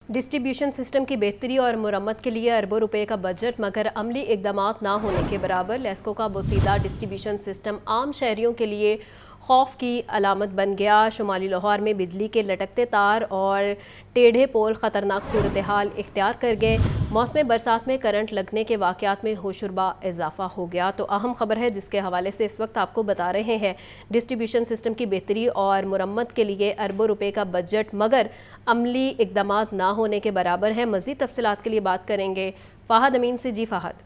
Distribution system की बेहतरी और मुरम्मत के लिए अरबों रुपए का बजट मगर अमली इकदामात ना होने के बराबर। लेस्को का बोसीदा डिस्ट्रीब्यूशन सिस्टम आम शहरियों के लिए खौफ की अलामत बन गया। शुमाली लाहौर में बिजली के लटकते तार और टेढ़े पोल ख़तरनाक सूरत हाल इख्तियार कर गए। मौसम बरसात में करंट लगने के वाक़यात में होशरुबा इजाफा हो गया। तो अहम खबर है जिसके हवाले से इस वक्त आपको बता रहे हैं। डिस्ट्रीब्यूशन सिस्टम की बेहतरी और मुरम्मत के लिए अरबों रुपए का बजट मगर अमली इकदामात ना होने के बराबर है। मज़ीद तफसीलात के लिए बात करेंगे फ़ाहद अमीन से। जी फ़ाहद।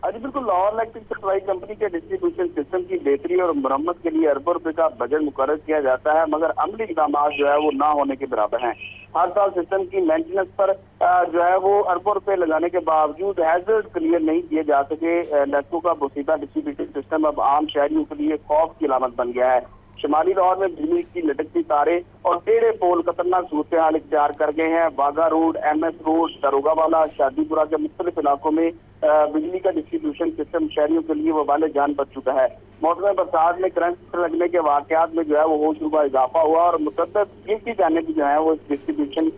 जी बिल्कुल, लाहौर इलेक्ट्रिक सप्लाई कंपनी के डिस्ट्रीब्यूशन सिस्टम की बेहतरी और मरम्मत के लिए अरबों रुपए का बजट मुकर्रर किया जाता है मगर अमली इक़दाम जो है वो ना होने के बराबर हैं। हर साल सिस्टम की मेंटेनेंस पर जो है वो अरबों रुपए लगाने के बावजूद हैजर्ड क्लियर नहीं किए जा सके। लेस्को का बोसीदा डिस्ट्रीब्यूशन सिस्टम अब आम शहरियों के लिए खौफ की अलामत बन गया है। शुमाली लाहौर में बिजली की लटकती तारे और टेढ़े पोल खतरनाक सूरत हाल इख्तियार कर गए हैं। बागा रोड, MS रोड, दरोगा वाला, शादीपुरा के मुख्तलिफ इलाकों में बिजली का डिस्ट्रीब्यूशन सिस्टम शहरियों के लिए वबाले जान बच चुका है। मौसम बरसात में करंट लगने के वाकयात में जो है वो होशरुबा इजाफा हुआ और मुतअद्दिद कीमती जाने की जो है वो डिस्ट्रीब्यूशन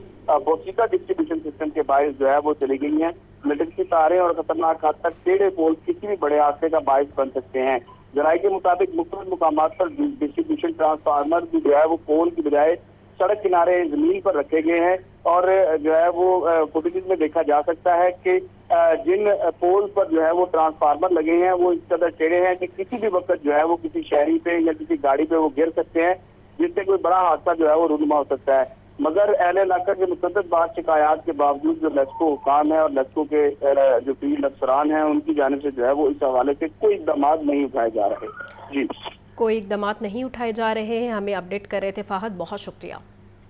बोसीदा डिस्ट्रीब्यूशन सिस्टम के बायस जो है वो चली गई हैं। लटकती तारे और खतरनाक हद तक टेढ़े पोल किसी भी बड़े हादसे का बायस बन सकते हैं। जराये के मुताबिक मुख्तलिफ मुकामात पर डिस्ट्रीब्यूशन ट्रांसफार्मर भी जो है वो पोल की बजाय सड़क किनारे जमीन पर रखे गए हैं और जो है वो फुटेज में देखा जा सकता है कि जिन पोल पर जो है वो ट्रांसफार्मर लगे हैं वो इस कदर टेढ़े हैं कि किसी भी वक्त जो है वो किसी शहरी पे या किसी गाड़ी पे वो गिर सकते हैं, जिससे कोई बड़ा हादसा जो है वो रूनुमा हो सकता है। मगर अहले इलाका के मुतअद्दिद बार शिकायत के बावजूद जो लेस्को हुकाम है और लेस्को के जो फील्ड अफसरान हैं उनकी जानिब से जो है वो इस हवाले से कोई इक़दाम नहीं उठाए जा रहे। जी, कोई इक़दाम नहीं उठाए जा रहे हैं। हमें अपडेट कर रहे थे फ़ाहद, बहुत शुक्रिया।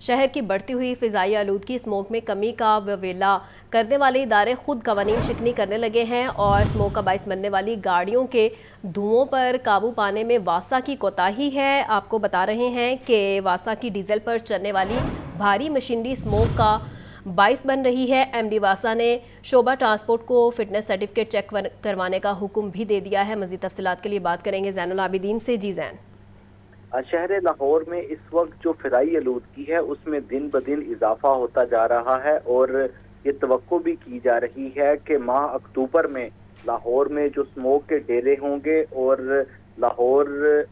शहर की बढ़ती हुई फ़िज़ाई आलूदगी स्मोक में कमी का ववेला करने वाले इदारे खुद कवानीन शिकनी करने लगे हैं और स्मोक का बाइस बनने वाली गाड़ियों के धुओं पर काबू पाने में वासा की कोताही है। आपको बता रहे हैं कि वासा की डीजल पर चलने वाली भारी मशीनरी स्मोक का बाइस बन रही है। MD वासा ने शोबा ट्रांसपोर्ट को फिटनेस सर्टिफिकेट चेक करवाने का हुक्म भी दे दिया है। मज़ीद तफसीलात के लिए बात करेंगे ज़ैनुल आबिदीन से। जी ज़ैन। शहर लाहौर में इस वक्त जो फिज़ाई आलूदगी है उसमें दिन ब दिन इजाफा होता जा रहा है और ये तवक्को भी की जा रही है कि माह अक्टूबर में लाहौर में जो स्मोक के डेरे होंगे और लाहौर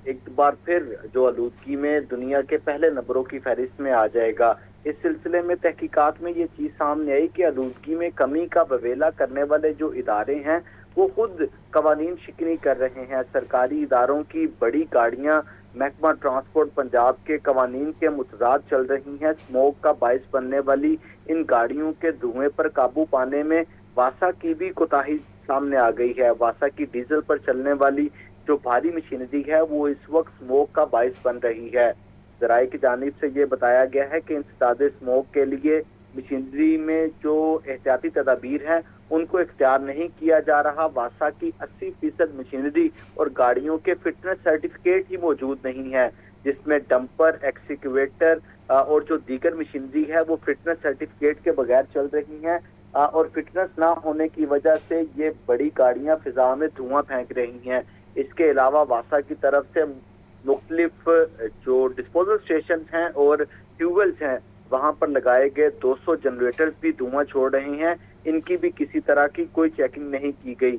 एक बार फिर जो आलूदगी में दुनिया के पहले नंबरों की फहरिस्त में आ जाएगा। इस सिलसिले में तहकीकात में ये चीज़ सामने आई कि आलूदगी में कमी का बवेला करने वाले जो इदारे हैं वो खुद कवानीन शिकनी कर रहे हैं। सरकारी इदारों की बड़ी गाड़ियाँ महकमा ट्रांसपोर्ट पंजाब के कवानीन के मुतजाद चल रही हैं। स्मोक का बाइस बनने वाली इन गाड़ियों के धुएं पर काबू पाने में वासा की भी कोताही सामने आ गई है। वासा की डीजल पर चलने वाली जो भारी मशीनरी है वो इस वक्त स्मोक का बाइस बन रही है। जराये की जानिब से ये बताया गया है कि इंसदाद स्मोक के लिए मशीनरी में जो एहतियाती तदाबीर हैं उनको इख्तियार नहीं किया जा रहा। वासा की 80% मशीनरी और गाड़ियों के फिटनेस सर्टिफिकेट ही मौजूद नहीं है, जिसमें डंपर, एक्सकेवेटर और जो दीगर मशीनरी है वो फिटनेस सर्टिफिकेट के बगैर चल रही हैं और फिटनेस ना होने की वजह से ये बड़ी गाड़ियां फिजा में धुआं फेंक रही हैं। इसके अलावा वासा की तरफ से मुख्तलिफ जो डिस्पोजल स्टेशन हैं और ट्यूबवेल्स हैं वहां पर लगाए गए 200 जनरेटर्स भी धुआं छोड़ रहे हैं। इनकी भी किसी तरह की कोई चेकिंग नहीं की गई।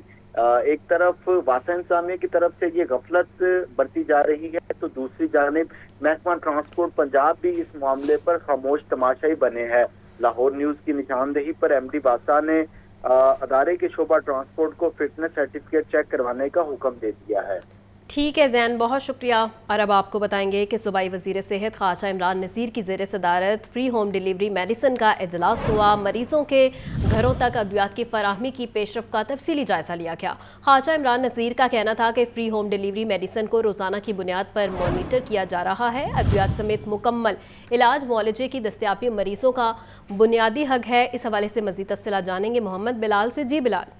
एक तरफ वासा इंतजामिया की तरफ से ये गफलत बरती जा रही है तो दूसरी जानिब महकमा ट्रांसपोर्ट पंजाब भी इस मामले पर खामोश तमाशाई बने हैं। लाहौर न्यूज़ की निशानदेही पर MD वासा ने अदारे के शोबा ट्रांसपोर्ट को फिटनेस सर्टिफिकेट चेक करवाने का हुक्म दे दिया है। ठीक है ज़ैन, बहुत शुक्रिया। और अब आपको बताएंगे कि सूबाई वज़ीर सेहत ख्वाजा इमरान नज़ीर की ज़ेर सदारत फ्री होम डिलीवरी मेडिसिन का इजलास हुआ। मरीजों के घरों तक अद्वियात की फराहमी की पेशरफ का तफसीली जायज़ा लिया गया। ख्वाजा इमरान नज़ीर का कहना था कि फ्री होम डिलीवरी मेडिसिन को रोज़ाना की बुनियाद पर मॉनिटर किया जा रहा है। अद्वियात समेत मुकम्मल इलाज मुआलजे की दस्तियाबी मरीजों का बुनियादी हक है। इस हवाले से मज़ीद तफसीलात जानेंगे मोहम्मद बिलाल से। जी बिलाल।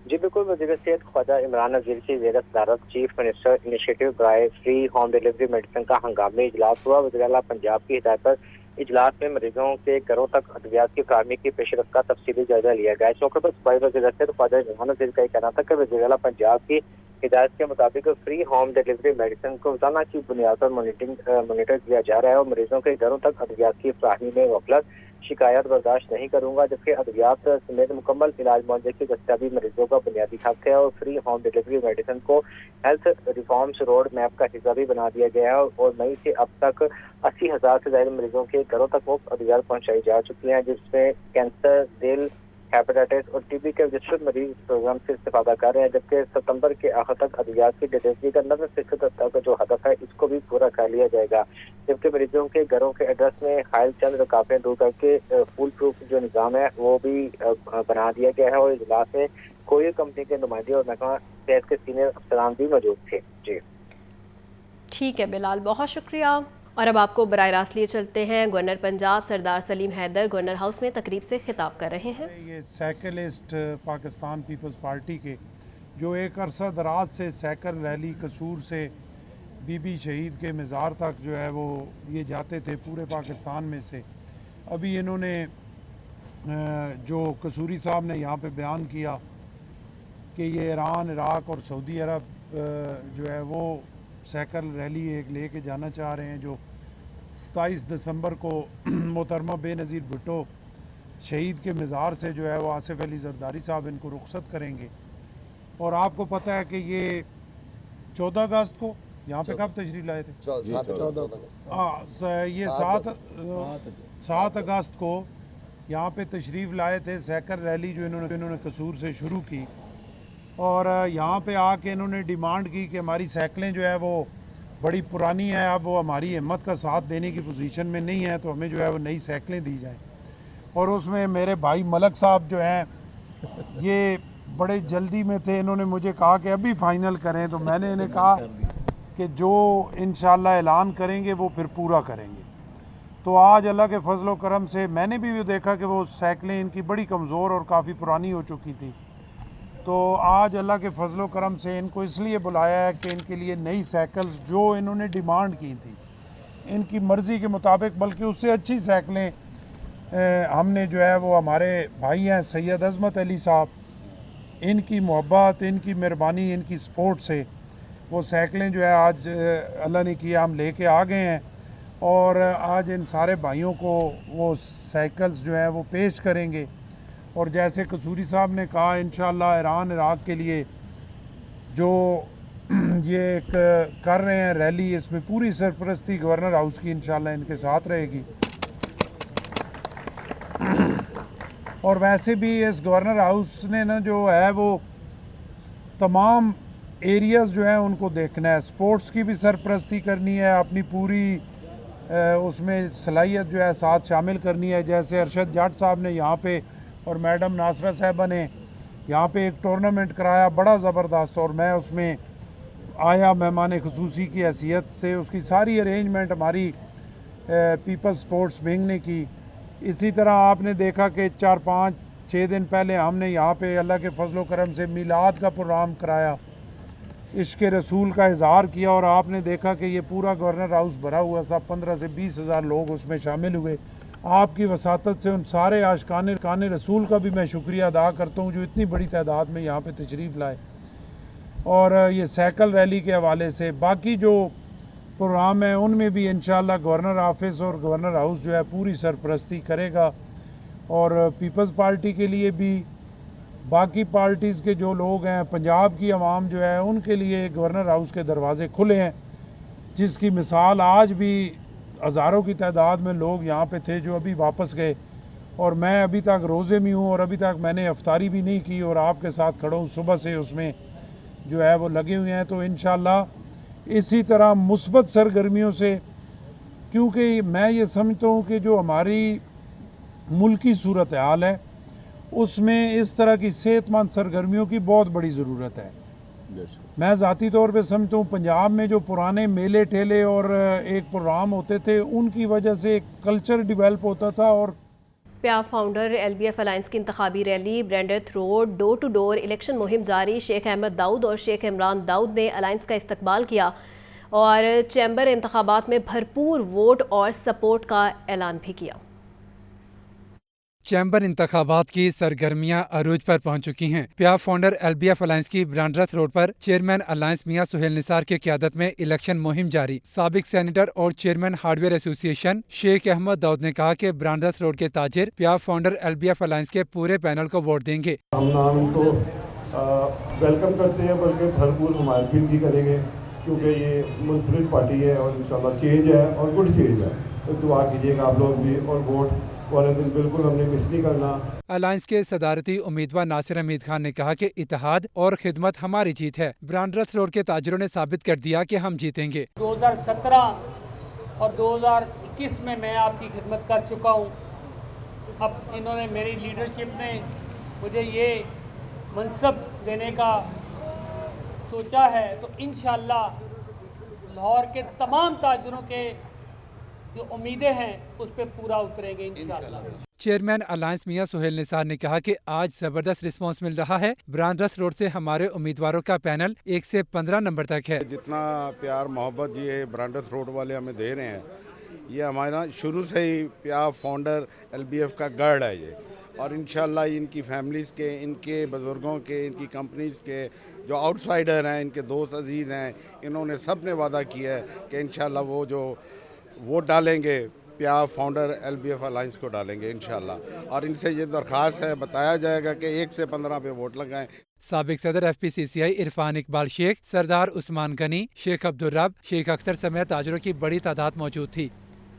जी बिल्कुल, वज़ीर सेहत ख्वाजा इमरान नज़ीर की ज़ेर सदारत चीफ मिनिस्टर इनिशिएटिव बराए फ्री होम डिलीवरी मेडिसिन का हंगामी इजलास हुआ। वज़ीर आला पंजाब की हिदायत पर इजलास में मरीजों के घरों तक अद्वियात की फराहमी की पेशरफ का तफसीली जायजा लिया गया। इस मौके पर सूबाई वज़ीर सेहत ख्वाजा इमरान नज़ीर का कहना था कि वज़ीर आला पंजाब की हिदायत के मुताबिक फ्री होम डिलीवरी मेडिसिन को रोजाना की बुनियाद पर मॉनिटर किया जा रहा है और मरीजों के घरों तक अद्वियात की फराहमी में गफलत شکایت برداشت نہیں کروں گا، جبکہ ادویات سمیت مکمل علاج معالجے کی دستیابی مریضوں کا بنیادی حق ہے اور فری ہوم ڈیلیوری میڈیسن کو ہیلتھ ریفارمز روڈ میپ کا حصہ بھی بنا دیا گیا ہے اور مئی سے اب تک 80,000 سے زائد مریضوں کے گھروں تک مفت ادویات پہنچائی جا چکی ہیں، جس میں کینسر، دل، ہیپاٹائٹس اور ٹی بی کے رجسٹرڈ مریض اس پروگرام سے استفادہ کر رہے ہیں، جبکہ ستمبر کے آخر تک ادویات کی ڈیلیوری کا 90% تک جو ہدف ہے اس کو بھی پورا کر لیا جائے گا، جبکہ مریضوں کے گھروں کے ایڈریس میں حائل چند رکاوٹیں دور کر کے فول پروف جو نظام ہے وہ بھی بنا دیا گیا ہے، اور اجلاس میں کوئی کمپنی کے نمائندے اور محکمہ صحت کے سینئر افسران بھی موجود تھے۔ جی ٹھیک ہے بلال، بہت شکریہ۔ اور اب آپ کو براہ راست لیے چلتے ہیں، گورنر پنجاب سردار سلیم حیدر گورنر ہاؤس میں تقریب سے خطاب کر رہے ہیں۔ یہ سائیکلسٹ پاکستان پیپلز پارٹی کے جو ایک عرصہ دراز سے سائیکل ریلی قصور سے بی بی شہید کے مزار تک جو ہے وہ یہ جاتے تھے پورے پاکستان میں سے، ابھی انہوں نے جو قصوری صاحب نے یہاں پہ بیان کیا کہ یہ ایران، عراق اور سعودی عرب جو ہے وہ سائیکل ریلی ایک لے کے جانا چاہ رہے ہیں، جو 27 دسمبر کو محترمہ بے نظیر بھٹو شہید کے مزار سے جو ہے وہ آصف علی زرداری صاحب ان کو رخصت کریں گے۔ اور آپ کو پتہ ہے کہ یہ 14 اگست کو یہاں پہ کب تشریف لائے تھے؟ 14 یہ 7 اگست کو یہاں پہ تشریف لائے تھے، سائیکل ریلی جو انہوں نے قصور سے شروع کی، اور یہاں پہ آ کے انہوں نے ڈیمانڈ کی کہ ہماری سائیکلیں جو ہے وہ بڑی پرانی ہیں، اب وہ ہماری ہمت کا ساتھ دینے کی پوزیشن میں نہیں ہے، تو ہمیں جو ہے وہ نئی سائیکلیں دی جائیں۔ اور اس میں میرے بھائی ملک صاحب جو ہیں یہ بڑے جلدی میں تھے، انہوں نے مجھے کہا کہ ابھی فائنل کریں، تو میں نے انہیں کہا کہ جو انشاءاللہ اعلان کریں گے وہ پھر پورا کریں گے۔ تو آج اللہ کے فضل و کرم سے میں نے بھی دیکھا کہ وہ سائیکلیں ان کی بڑی کمزور اور کافی پرانی ہو چکی تھی، تو آج اللہ کے فضل و کرم سے ان کو اس لیے بلایا ہے کہ ان کے لیے نئی سائیکلز جو انہوں نے ڈیمانڈ کی تھی ان کی مرضی کے مطابق، بلکہ اس سے اچھی سائیکلیں ہم نے جو ہے وہ ہمارے بھائی ہیں سید عظمت علی صاحب، ان کی محبت، ان کی مہربانی، ان کی سپورٹ سے وہ سائیکلیں جو ہے آج اللہ نے کیا ہم لے کے آ گئے ہیں، اور آج ان سارے بھائیوں کو وہ سائیکلز جو ہیں وہ پیش کریں گے۔ اور جیسے قصوری صاحب نے کہا انشاءاللہ ایران، عراق کے لیے جو یہ ایک کر رہے ہیں ریلی، اس میں پوری سرپرستی گورنر ہاؤس کی انشاءاللہ ان کے ساتھ رہے گی۔ اور ویسے بھی اس گورنر ہاؤس نے نا جو ہے وہ تمام ایریاز جو ہیں ان کو دیکھنا ہے، سپورٹس کی بھی سرپرستی کرنی ہے، اپنی پوری اس میں صلاحیت جو ہے ساتھ شامل کرنی ہے، جیسے ارشد جٹ صاحب نے یہاں پہ اور میڈم ناصرہ صاحبہ نے یہاں پہ ایک ٹورنامنٹ کرایا بڑا زبردست، اور میں اس میں آیا مہمان خصوصی کی حیثیت سے، اس کی ساری ارینجمنٹ ہماری پیپلز سپورٹس ونگ نے کی۔ اسی طرح آپ نے دیکھا کہ 4-5-6 دن پہلے ہم نے یہاں پہ اللہ کے فضل و کرم سے میلاد کا پروگرام کرایا، عشق رسول کا اظہار کیا، اور آپ نے دیکھا کہ یہ پورا گورنر ہاؤس بھرا ہوا تھا، 15 سے 20 ہزار لوگ اس میں شامل ہوئے۔ آپ کی وساطت سے ان سارے عاشقان رسول کا بھی میں شکریہ ادا کرتا ہوں جو اتنی بڑی تعداد میں یہاں پہ تشریف لائے۔ اور یہ سائیکل ریلی کے حوالے سے باقی جو پروگرام ہیں ان میں بھی انشاءاللہ گورنر آفس اور گورنر ہاؤس جو ہے پوری سرپرستی کرے گا، اور پیپلز پارٹی کے لیے بھی باقی پارٹیز کے جو لوگ ہیں، پنجاب کی عوام جو ہے ان کے لیے گورنر ہاؤس کے دروازے کھلے ہیں، جس کی مثال آج بھی ہزاروں کی تعداد میں لوگ یہاں پہ تھے جو ابھی واپس گئے، اور میں ابھی تک روزے میں ہوں اور ابھی تک میں نے افطاری بھی نہیں کی اور آپ کے ساتھ کھڑا ہوں صبح سے اس میں جو ہے وہ لگے ہوئے ہیں۔ تو انشاءاللہ اسی طرح مثبت سرگرمیوں سے، کیونکہ میں یہ سمجھتا ہوں کہ جو ہماری ملکی صورتحال ہے اس میں اس طرح کی صحت مند سرگرمیوں کی بہت بڑی ضرورت ہے۔ میں ذاتی طور پہ سمجھتا ہوں پنجاب میں جو پرانے میلے ٹھیلے اور ایک پروگرام ہوتے تھے ان کی وجہ سے ایک کلچر ڈیولپ ہوتا تھا۔ اور پیاف فاؤنڈر LBF الائنس کی انتخابی rally Brandreth road door to door election مہم جاری، شیخ احمد داؤد اور شیخ عمران داؤد نے الائنس کا استقبال کیا اور چیمبر انتخابات میں بھرپور ووٹ اور سپورٹ کا اعلان بھی کیا۔ चैम्बर इंतखाबात की सरगर्मियां अरूज पर पहुंच चुकी हैं। प्याब फाउंडर LBF अलायंस की ब्रांडरथ रोड पर चेयरमैन अलायंस मियां सुहेल निसार की क़यादत में इलेक्शन मुहिम जारी। साबिक सेनेटर और chairman hardware association Sheikh Ahmad Dawood ने कहा कि ब्रांडरथ रोड के ताजिर प्याब फाउंडर LBF अलायंस के पूरे पैनल को वोट देंगे। हम नाम इनको वेलकम करते हैं, बल्कि भरपूर हमायत भी इनकी करेंगे, क्योंकि ये मुनफरिद पार्टी है और इंशाल्लाह चेंज है और गुड चेंज है। तो दुआ कीजिएगा आप लोग भी, और वोट वाले दिन बिल्कुल हमने मिस नहीं करना। अलायंस के सदारती उम्मीदवार नासिर हमीद खान ने कहा कि इत्तेहाद और खिदमत हमारी जीत है। ब्रांडरथ रोड के ताजिरों ने साबित कर दिया कि हम जीतेंगे। 2017 और 2021 में मैं आपकी खिदमत कर चुका हूँ। अब इन्होंने मेरी लीडरशिप में मुझे ये मनसब देने का सोचा है, तो इंशाअल्लाह लाहौर के तमाम ताजिरों के जो उम्मीदें हैं उस पर पूरा उतरेंगे इंशाअल्लाह। चेयरमैन अलायंस मियां सुहेल निसार ने कहा कि आज जबरदस्त रिस्पांस मिल रहा है। ब्रांडरथ रोड से हमारे उम्मीदवारों का पैनल 1 से 15 नंबर तक है। जितना प्यार मोहब्बत ये ब्रांडरथ रोड वाले हमें दे रहे हैं, ये हमारा शुरू से ही प्यार फाउंडर LBF का गढ़ है ये, और इंशाल्लाह इनकी फैमिलीज़ के, इनके बुज़ुर्गों के, इनकी कंपनीज़ के जो आउटसाइडर हैं, इनके दोस्त अजीज़ हैं, इन्होंने सब ने वादा किया है कि इंशाल्लाह वो जो वोट डालेंगे प्याब फाउंडर LBF अलायंस को डालेंगे इंशाल्लाह। और इनसे ये दरख्वास्त है, बताया जाएगा कि 1 से 15 पे वोट लगाएं। साबिक सदर FPCCI इरफान इकबाल शेख, सरदार उस्मान गनी, शेख अब्दुल रब, शेख अख्तर समेत ताजिरों की बड़ी तादाद मौजूद थी।